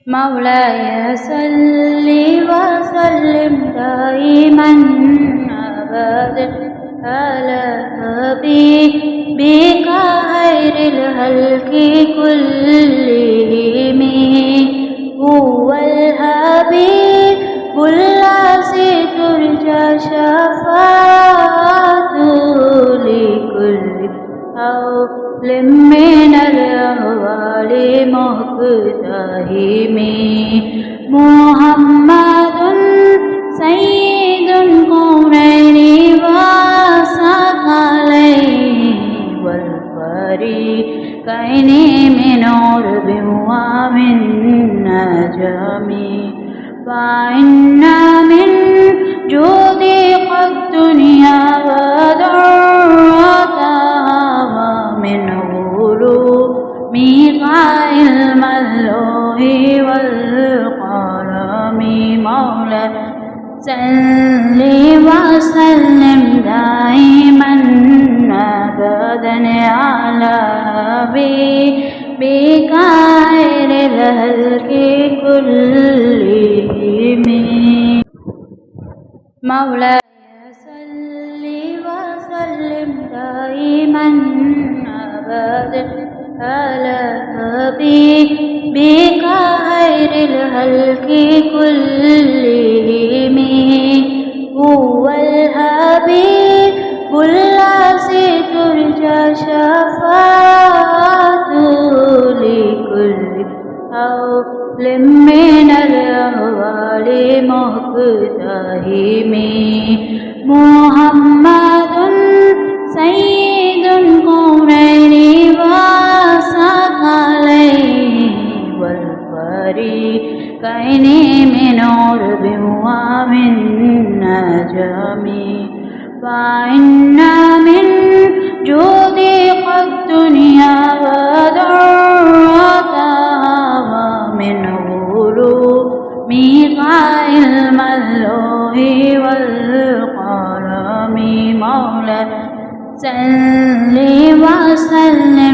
मौलाया सल्ली व सल्लिम दाइमन अबदन अला हबीबिका खैरिल खल्क़ि कुल्लिहिम हुवल हबीबुल्लाज़ी तुरजा शफ़ाअतु लिकुल्लि हौलिम मिनल अहवालि मुक़्तहिम मुहम्मदुन सय्यिदुल कौनैनि व सकलैनि वल फ़रीक़ैनि मिन उर्बिन व मिन नजमी व इन्ना मिन जुदिक़ि दुनिया व दर्रतहा व मिन उलूमिका इल्मल लौहि वल क़लमी मौला सल्ली व सल्लिम दाइमन अबदन अला हबीबिका खैरिल खल्क़ि कुल्लिहिम मौलाया सल्ली व सल्लिम दाइमन अबदन अला हबीबिका खैरिल खल्क़ि कुल्लिहिम हुवल हबीबुल्लाज़ी तुरजा शफ़ाअतु लिकुल्लि हौलिम मिनल अहवालि मुक़्तहिम मुहम्मदुन सय्यिदुल कौनैनि व सकलैनि वल फ़रीक़ैनि मिन उर्बिन व मिन नजमी व इन्ना मिन जुदिक़ि दुनिया व दर्रतहा व मिन उलूमिका इल्मल लौहि वल क़लमी मौला सल्ली व सल्लिम